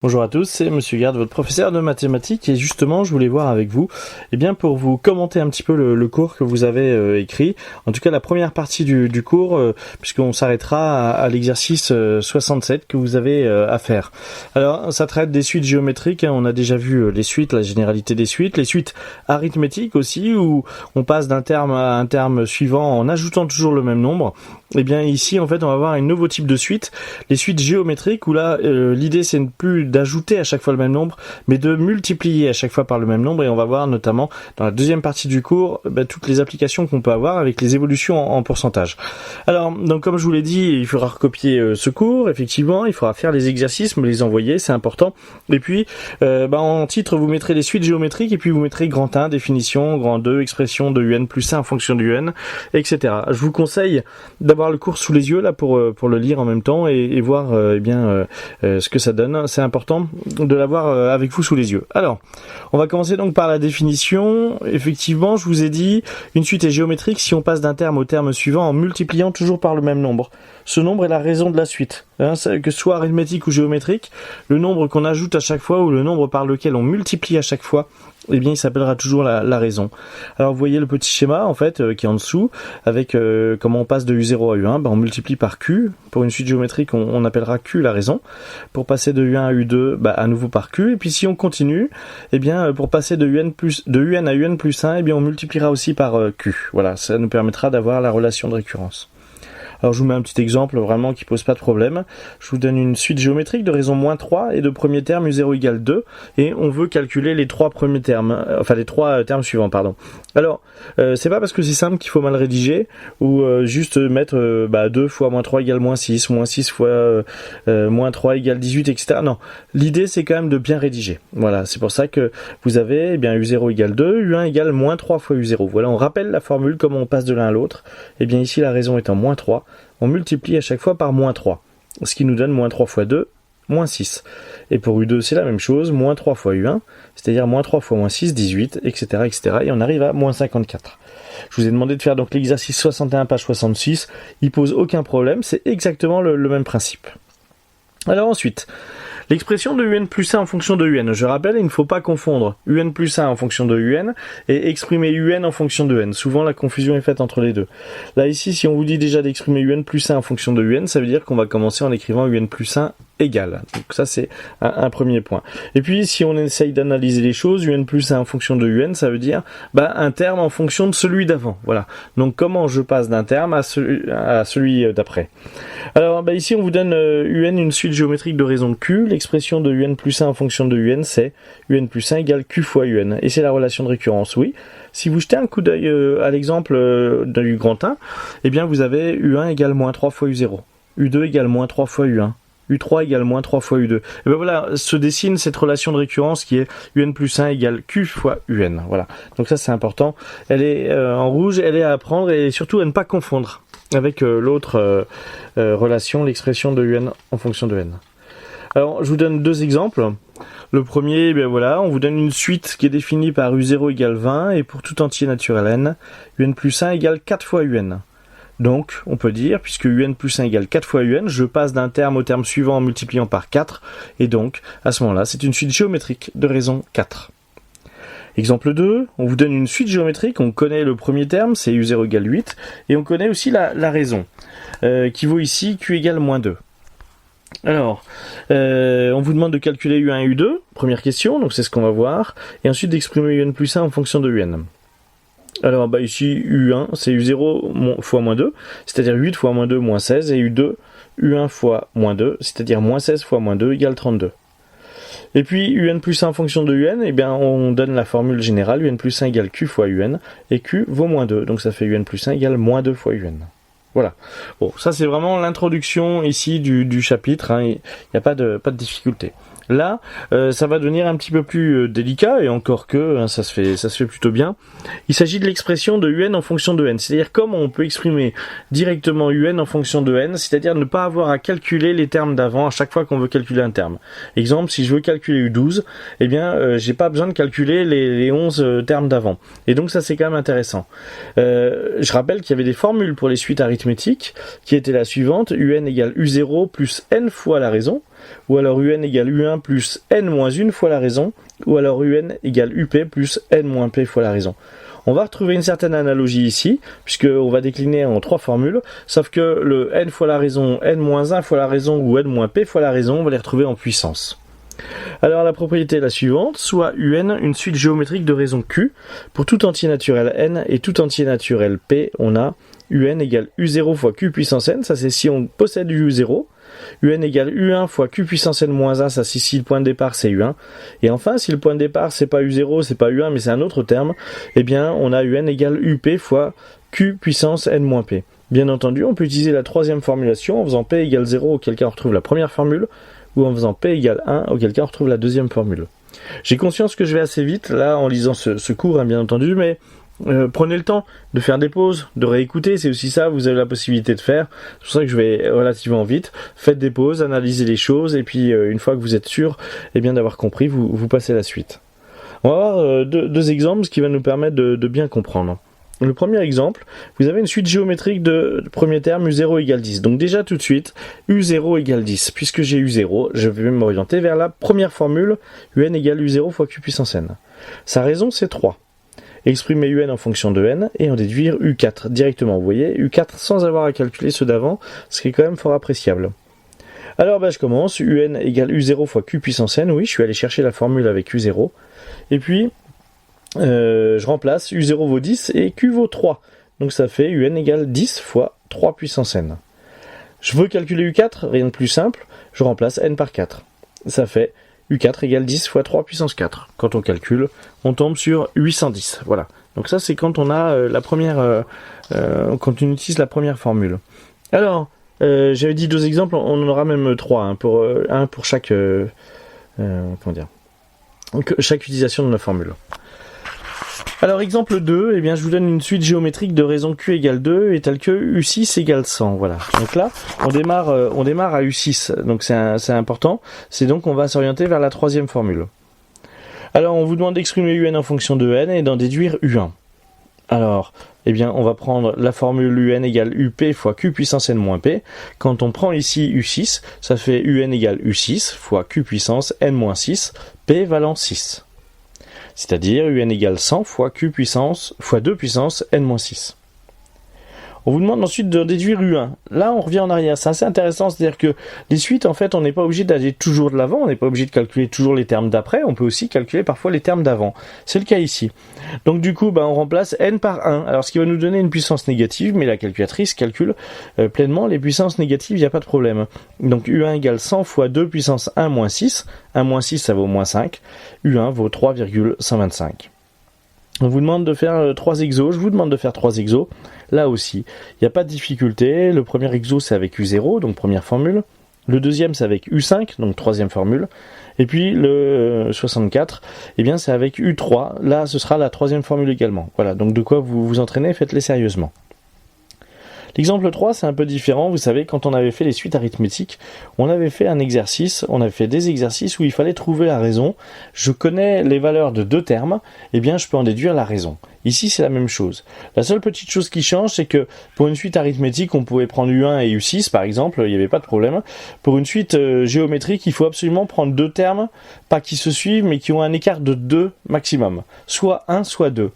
Bonjour à tous, c'est Monsieur Garde, votre professeur de mathématiques, et justement je voulais voir avec vous, pour vous commenter un petit peu le cours que vous avez écrit, en tout cas la première partie du cours, puisqu'on s'arrêtera à l'exercice 67 que vous avez à faire. Alors ça traite des suites géométriques, on a déjà vu les suites, la généralité des suites, les suites arithmétiques aussi, où on passe d'un terme à un terme suivant en ajoutant toujours le même nombre. Ici en fait on va avoir un nouveau type de suite, les suites géométriques, où là l'idée c'est plus d'ajouter à chaque fois le même nombre, mais de multiplier à chaque fois par le même nombre, et on va voir notamment dans la deuxième partie du cours toutes les applications qu'on peut avoir avec les évolutions en pourcentage. Alors donc comme je vous l'ai dit, il faudra recopier ce cours, effectivement, il faudra faire les exercices, me les envoyer, c'est important, et puis en titre vous mettrez les suites géométriques, et puis vous mettrez grand 1, définition, grand 2, expression de un plus 1 en fonction du n, etc. Je vous conseille d'avoir le cours sous les yeux là pour le lire en même temps et voir ce que ça donne. C'est important de l'avoir avec vous sous les yeux. Alors, on va commencer donc par la définition. Effectivement, je vous ai dit, une suite est géométrique si on passe d'un terme au terme suivant en multipliant toujours par le même nombre. Ce nombre est la raison de la suite. Que ce soit arithmétique ou géométrique, le nombre qu'on ajoute à chaque fois ou le nombre par lequel on multiplie à chaque fois, il s'appellera toujours la raison. Alors vous voyez le petit schéma en fait qui est en dessous avec comment on passe de U0 à U1, on multiplie par Q. Pour une suite géométrique on appellera Q la raison. Pour passer de U1 à U2, à nouveau par Q. Et puis si on continue, pour passer de UN à UN plus 1, on multipliera aussi par Q. Voilà, ça nous permettra d'avoir la relation de récurrence. Alors je vous mets un petit exemple vraiment qui pose pas de problème. Je vous donne une suite géométrique de raison moins 3 et de premier terme U0 égale 2, et on veut calculer les trois premiers termes, les trois termes suivants, pardon. Alors, c'est pas parce que c'est simple qu'il faut mal rédiger, ou juste mettre 2 fois moins 3 égale moins 6 fois moins 3 égale 18, etc. Non, l'idée c'est quand même de bien rédiger. Voilà, c'est pour ça que vous avez U0 égale 2, U1 égale moins 3 fois U0. Voilà, on rappelle la formule, comment on passe de l'un à l'autre. Ici la raison étant moins 3, on multiplie à chaque fois par moins 3, ce qui nous donne moins 3 fois 2, moins 6. Et pour U2, c'est la même chose, moins 3 fois U1, c'est-à-dire moins 3 fois moins 6, 18, etc., etc. Et on arrive à moins 54. Je vous ai demandé de faire donc l'exercice 61, page 66. Il pose aucun problème, c'est exactement le même principe. Alors ensuite, l'expression de UN plus 1 en fonction de UN. Je rappelle, il ne faut pas confondre UN plus 1 en fonction de UN et exprimer UN en fonction de N. Souvent, la confusion est faite entre les deux. Là, ici, si on vous dit déjà d'exprimer UN plus 1 en fonction de UN, ça veut dire qu'on va commencer en écrivant UN plus 1 égal. Donc ça, c'est un premier point. Et puis, si on essaye d'analyser les choses, UN plus 1 en fonction de UN, ça veut dire un terme en fonction de celui d'avant. Voilà. Donc, comment je passe d'un terme à celui d'après. Alors, ici, on vous donne UN, une suite géométrique de raison de Q. L'expression de UN plus 1 en fonction de UN, c'est UN plus 1 égale Q fois UN. Et c'est la relation de récurrence, oui. Si vous jetez un coup d'œil à l'exemple du grand 1, vous avez U1 égale moins 3 fois U0. U2 égale moins 3 fois U1. U3 égale moins 3 fois U2. Et voilà, se dessine cette relation de récurrence qui est UN plus 1 égale Q fois UN. Voilà. Donc ça, c'est important. Elle est en rouge, elle est à apprendre, et surtout à ne pas confondre avec l'autre relation, l'expression de UN en fonction de N. Alors, je vous donne deux exemples. Le premier, on vous donne une suite qui est définie par U0 égale 20, et pour tout entier naturel n, UN plus 1 égale 4 fois UN. Donc, on peut dire, puisque UN plus 1 égale 4 fois UN, je passe d'un terme au terme suivant en multipliant par 4, et donc, à ce moment-là, c'est une suite géométrique de raison 4. Exemple 2, on vous donne une suite géométrique, on connaît le premier terme, c'est U0 égale 8, et on connaît aussi la raison, qui vaut ici Q égale moins 2. Alors, on vous demande de calculer U1 et U2, première question, donc c'est ce qu'on va voir, et ensuite d'exprimer UN plus 1 en fonction de UN. Alors ici U1 c'est U0 fois moins 2, c'est-à-dire 8 fois moins 2 moins 16, et U2 U1 fois moins 2, c'est-à-dire moins 16 fois moins 2 égale 32. Et puis UN plus 1 en fonction de UN, on donne la formule générale, UN plus 1 égale Q fois UN, et Q vaut moins 2, donc ça fait UN plus 1 égale moins 2 fois UN. Voilà. Bon, ça c'est vraiment l'introduction ici du chapitre, il n'y a pas de difficulté. Là, ça va devenir un petit peu plus délicat, et encore que ça se fait plutôt bien. Il s'agit de l'expression de UN en fonction de N, c'est-à-dire comment on peut exprimer directement UN en fonction de N, c'est-à-dire ne pas avoir à calculer les termes d'avant à chaque fois qu'on veut calculer un terme. Exemple, si je veux calculer U12, j'ai pas besoin de calculer les 11 termes d'avant. Et donc ça c'est quand même intéressant. Je rappelle qu'il y avait des formules pour les suites arithmétiques qui étaient la suivante: UN égale U0 plus N fois la raison. ou alors UN égale U1 plus N moins 1 fois la raison, ou alors UN égale UP plus N moins P fois la raison. On va retrouver une certaine analogie ici, puisqu'on va décliner en 3 formules, sauf que le N fois la raison, N moins 1 fois la raison ou N moins P fois la raison, on va les retrouver en puissance. Alors la propriété est la suivante, soit UN, une suite géométrique de raisons Q, pour tout entier naturel N et tout entier naturel P, on a UN égale U0 fois Q puissance N, ça c'est si on possède U0, UN égale U1 fois Q puissance N moins 1, ça c'est si le point de départ c'est U1, et enfin si le point de départ c'est pas U0, c'est pas U1 mais c'est un autre terme, eh bien on a UN égale UP fois Q puissance N moins P. Bien entendu, on peut utiliser la troisième formulation en faisant P égale 0, auquel cas on retrouve la première formule, ou en faisant P égale 1, auquel cas on retrouve la deuxième formule. J'ai conscience que je vais assez vite, là, en lisant ce cours, hein, bien entendu, mais prenez le temps de faire des pauses, de réécouter, c'est aussi ça, vous avez la possibilité de faire. C'est pour ça que je vais relativement vite. Faites des pauses, analysez les choses, et puis une fois que vous êtes sûr bien, d'avoir compris, vous passez à la suite. On va voir deux exemples, ce qui va nous permettre de bien comprendre. Le premier exemple, vous avez une suite géométrique de premier terme U0 égale 10. Donc déjà tout de suite, U0 égale 10. Puisque j'ai U0, je vais m'orienter vers la première formule, UN égale U0 fois Q puissance N. Sa raison, c'est 3. Exprimer UN en fonction de N et en déduire U4 directement. Vous voyez, U4 sans avoir à calculer ceux d'avant, ce qui est quand même fort appréciable. Alors je commence, UN égale U0 fois Q puissance N. Oui, je suis allé chercher la formule avec U0. Et puis, je remplace U0 vaut 10 et Q vaut 3. Donc ça fait UN égale 10 fois 3 puissance N. Je veux calculer U4, rien de plus simple, je remplace N par 4. Ça fait U4 égale 10 fois 3 puissance 4. Quand on calcule, on tombe sur 810. Voilà. Donc ça c'est quand on a quand on utilise la première formule. Alors, j'avais dit 2 exemples, on en aura même 3, un pour chaque chaque utilisation de la formule. Alors exemple 2, je vous donne une suite géométrique de raison Q égale 2 et telle que U6 égale 100. Voilà. Donc là, on démarre à U6. Donc c'est important. C'est donc on va s'orienter vers la troisième formule. Alors on vous demande d'exprimer UN en fonction de N et d'en déduire U1. Alors, on va prendre la formule UN égale UP fois Q puissance N moins P. Quand on prend ici U6, ça fait UN égale U6 fois Q puissance N moins 6, P valant 6. C'est-à-dire UN égale 100 fois Q puissance fois 2 puissance N moins 6. On vous demande ensuite de déduire U1. Là, on revient en arrière. C'est assez intéressant, c'est-à-dire que les suites, en fait, on n'est pas obligé d'aller toujours de l'avant, on n'est pas obligé de calculer toujours les termes d'après, on peut aussi calculer parfois les termes d'avant. C'est le cas ici. Donc du coup, on remplace N par 1. Alors ce qui va nous donner une puissance négative, mais la calculatrice calcule pleinement les puissances négatives, il n'y a pas de problème. Donc U1 égale 100 fois 2 puissance 1 moins 6. 1 moins 6, ça vaut moins 5. U1 vaut 3,125. On vous demande de faire 3 exos, je vous demande de faire 3 exos. Là aussi, il n'y a pas de difficulté. Le premier exo, c'est avec U0, donc première formule. Le deuxième, c'est avec U5, donc troisième formule. Et puis le 64, c'est avec U3. Là, ce sera la troisième formule également. Voilà, donc de quoi vous vous entraînez, faites-les sérieusement. L'exemple 3, c'est un peu différent. Vous savez, quand on avait fait les suites arithmétiques, on avait fait des exercices où il fallait trouver la raison. Je connais les valeurs de 2 termes, je peux en déduire la raison. Ici, c'est la même chose. La seule petite chose qui change, c'est que pour une suite arithmétique, on pouvait prendre U1 et U6, par exemple, il n'y avait pas de problème. Pour une suite géométrique, il faut absolument prendre 2 termes, pas qui se suivent, mais qui ont un écart de 2 maximum. Soit 1, soit 2.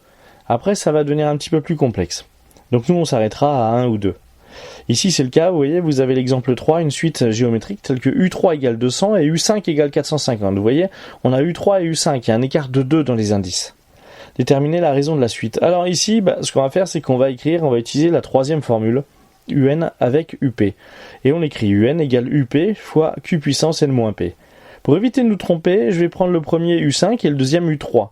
Après, ça va devenir un petit peu plus complexe. Donc nous, on s'arrêtera à 1 ou 2. Ici, c'est le cas, vous voyez, vous avez l'exemple 3, une suite géométrique telle que U3 égale 200 et U5 égale 450. Vous voyez, on a U3 et U5, il y a un écart de 2 dans les indices. Déterminer la raison de la suite. Alors ici, ce qu'on va faire, c'est qu'on va utiliser la troisième formule, UN avec UP. Et on écrit UN égale UP fois Q puissance N moins P. Pour éviter de nous tromper, je vais prendre le premier U5 et le deuxième U3.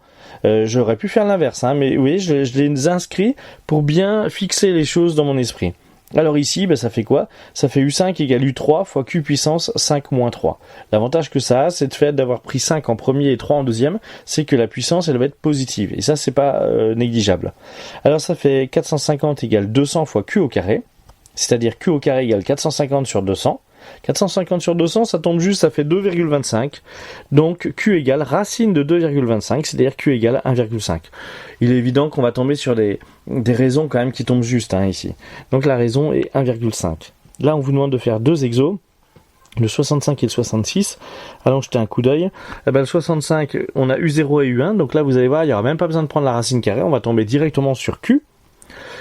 J'aurais pu faire l'inverse, mais oui, je les inscris pour bien fixer les choses dans mon esprit. Alors ici, ça fait quoi? Ça fait U5 égale U3 fois Q puissance 5 moins 3. L'avantage que ça a, c'est de fait d'avoir pris 5 en premier et 3 en deuxième, c'est que la puissance, elle va être positive. Et ça, c'est pas négligeable. Alors ça fait 450 égale 200 fois Q au carré, c'est-à-dire Q au carré égale 450 sur 200. 450 sur 200, ça tombe juste, ça fait 2,25. Donc Q égale racine de 2,25, c'est-à-dire Q égale 1,5. Il est évident qu'on va tomber sur des raisons quand même qui tombent juste ici. Donc la raison est 1,5. Là, on vous demande de faire 2 exos. le 65 et le 66, allons jeter un coup d'œil. Le 65, on a U0 et U1, donc là vous allez voir, il n'y aura même pas besoin de prendre la racine carrée, on va tomber directement sur Q.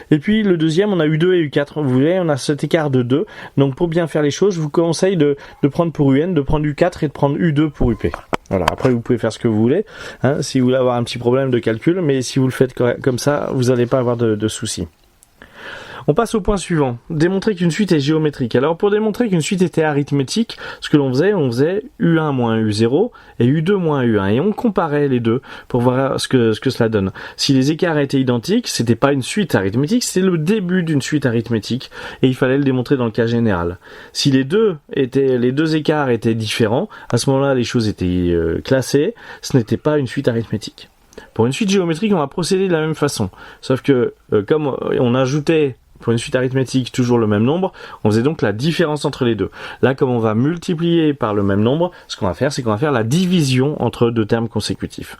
Et puis le deuxième, on a U2 et U4, vous voyez, on a cet écart de 2, donc pour bien faire les choses, je vous conseille de prendre pour UN, de prendre U4 et de prendre U2 pour UP. Voilà, après vous pouvez faire ce que vous voulez, hein, si vous voulez avoir un petit problème de calcul, mais si vous le faites comme ça, vous n'allez pas avoir de soucis. On passe au point suivant, démontrer qu'une suite est géométrique. Alors pour démontrer qu'une suite était arithmétique, ce que on faisait U1 moins U0 et U2 moins U1. Et on comparait les deux pour voir ce que cela donne. Si les écarts étaient identiques, c'était pas une suite arithmétique, c'était le début d'une suite arithmétique et il fallait le démontrer dans le cas général. Si les deux écarts étaient différents, à ce moment-là les choses étaient classées, ce n'était pas une suite arithmétique. Pour une suite géométrique, on va procéder de la même façon, sauf que comme on ajoutait pour une suite arithmétique toujours le même nombre, on faisait donc la différence entre les deux. Là, comme on va multiplier par le même nombre, ce qu'on va faire, c'est qu'on va faire la division entre deux termes consécutifs.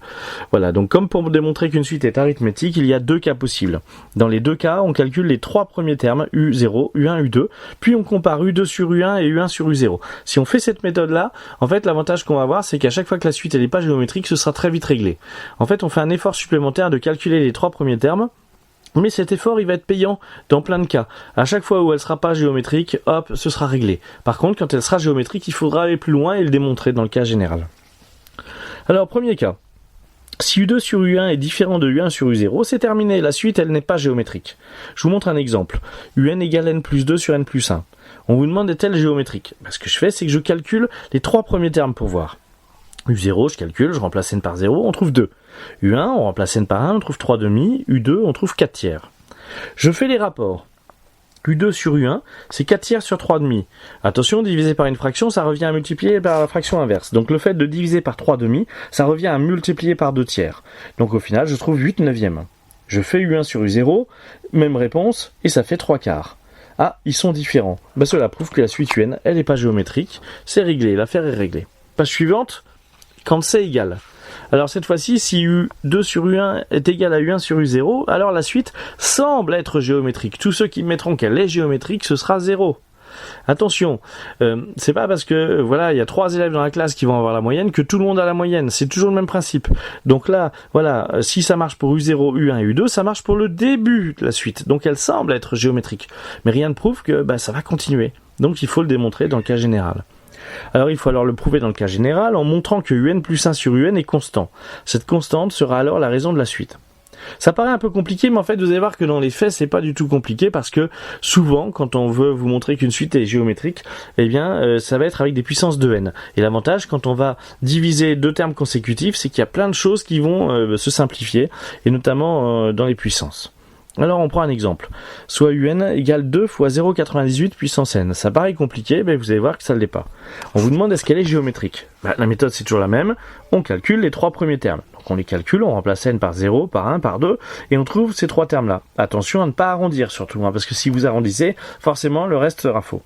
Voilà, donc comme pour démontrer qu'une suite est arithmétique, il y a deux cas possibles. Dans les deux cas, on calcule les trois premiers termes, U0, U1, U2, puis on compare U2 sur U1 et U1 sur U0. Si on fait cette méthode-là, en fait, l'avantage qu'on va avoir, c'est qu'à chaque fois que la suite n'est pas géométrique, ce sera très vite réglé. En fait, on fait un effort supplémentaire de calculer les trois premiers termes, mais cet effort, il va être payant dans plein de cas. À chaque fois où elle sera pas géométrique, hop, ce sera réglé. Par contre, quand elle sera géométrique, il faudra aller plus loin et le démontrer dans le cas général. Alors, premier cas. Si U2 sur U1 est différent de U1 sur U0, c'est terminé. La suite, elle n'est pas géométrique. Je vous montre un exemple. UN égale N plus 2 sur N plus 1. On vous demande est-elle géométrique ? Ce que je fais, c'est que je calcule les trois premiers termes pour voir. U0, je calcule, je remplace N par 0, on trouve 2. U1, on remplace N par 1, on trouve 3 demi. U2, on trouve 4 tiers. Je fais les rapports. U2 sur U1, c'est 4 tiers sur 3 demi. Attention, diviser par une fraction, ça revient à multiplier par la fraction inverse. Donc le fait de diviser par 3 demi, ça revient à multiplier par 2 tiers. Donc au final, je trouve 8 neuvièmes. Je fais U1 sur U0, même réponse, et ça fait 3 quarts. Ah, ils sont différents. Cela prouve que la suite UN, elle n'est pas géométrique. C'est réglé, l'affaire est réglée. Page suivante. Quand c'est égal. Alors cette fois-ci, si U2 sur U1 est égal à U1 sur U0, alors la suite semble être géométrique. Tous ceux qui mettront qu'elle est géométrique, ce sera 0. Attention, c'est pas parce que il y a 3 élèves dans la classe qui vont avoir la moyenne que tout le monde a la moyenne. C'est toujours le même principe. Donc là, si ça marche pour U0, U1 et U2, ça marche pour le début de la suite. Donc elle semble être géométrique. Mais rien ne prouve que ça va continuer. Donc il faut le démontrer dans le cas général. Alors il faut alors le prouver dans le cas général en montrant que UN plus 1 sur UN est constant. Cette constante sera alors la raison de la suite. Ça paraît un peu compliqué, mais en fait vous allez voir que dans les faits c'est pas du tout compliqué parce que souvent quand on veut vous montrer qu'une suite est géométrique, ça va être avec des puissances de n. Et l'avantage quand on va diviser deux termes consécutifs, c'est qu'il y a plein de choses qui vont se simplifier, et notamment dans les puissances. Alors on prend un exemple, soit UN égale 2 fois 0,98 puissance n. Ça paraît compliqué, mais vous allez voir que ça ne l'est pas. On vous demande est-ce qu'elle est géométrique. La méthode c'est toujours la même, on calcule les trois premiers termes. Donc on les calcule, on remplace n par 0, par 1, par 2, et on trouve ces trois termes-là. Attention à ne pas arrondir surtout, parce que si vous arrondissez, forcément le reste sera faux.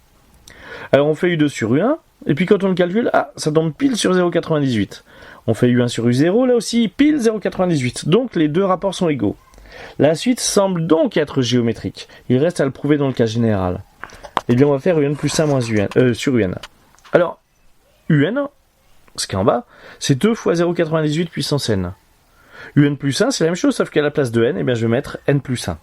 Alors on fait U2 sur U1, et puis quand on le calcule, ça tombe pile sur 0,98. On fait U1 sur U0, là aussi pile 0,98. Donc les deux rapports sont égaux. La suite semble donc être géométrique. Il reste à le prouver dans le cas général. Eh bien, on va faire UN plus 1 moins UN, sur UN. Alors, UN, ce qui est en bas, c'est 2 fois 0,98 puissance n. UN plus 1, c'est la même chose, sauf qu'à la place de n, je vais mettre n plus 1.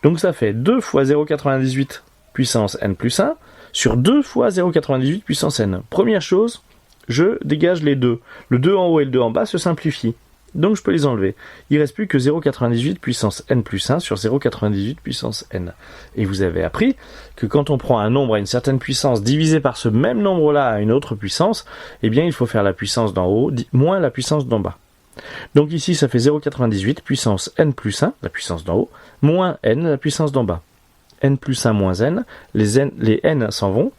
Donc ça fait 2 fois 0,98 puissance n plus 1 sur 2 fois 0,98 puissance n. Première chose, je dégage les deux. Le 2 en haut et le 2 en bas se simplifient. Donc je peux les enlever. Il ne reste plus que 0,98 puissance n plus 1 sur 0,98 puissance n. Et vous avez appris que quand on prend un nombre à une certaine puissance divisé par ce même nombre-là à une autre puissance, il faut faire la puissance d'en haut moins la puissance d'en bas. Donc ici ça fait 0,98 puissance n plus 1, la puissance d'en haut, moins n, la puissance d'en bas. N plus 1 moins n, les n s'en vont,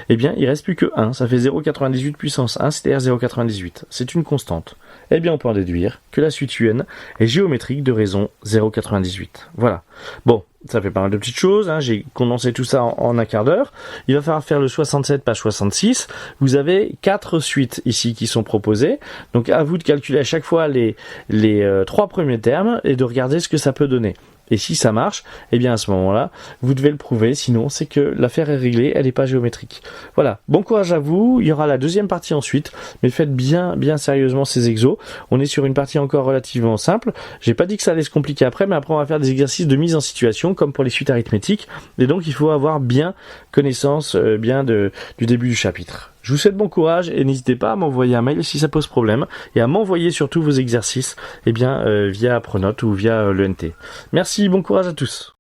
il ne reste plus que 1, ça fait 0,98 puissance 1, c'est-à-dire 0,98. C'est une constante. On peut en déduire que la suite UN est géométrique de raison 0,98. Voilà. Bon, ça fait pas mal de petites choses, j'ai condensé tout ça en un quart d'heure. Il va falloir faire le 67, page 66. Vous avez 4 suites ici qui sont proposées. Donc à vous de calculer à chaque fois les 3 premiers termes et de regarder ce que ça peut donner. Et si ça marche, eh bien à ce moment-là, vous devez le prouver, sinon c'est que l'affaire est réglée, elle n'est pas géométrique. Voilà, bon courage à vous, il y aura la deuxième partie ensuite, mais faites bien sérieusement ces exos. On est sur une partie encore relativement simple, j'ai pas dit que ça allait se compliquer après, mais après on va faire des exercices de mise en situation, comme pour les suites arithmétiques, et donc il faut avoir bien connaissance du début du chapitre. Je vous souhaite bon courage et n'hésitez pas à m'envoyer un mail si ça pose problème et à m'envoyer surtout via Pronote ou via l'ENT. Merci, bon courage à tous.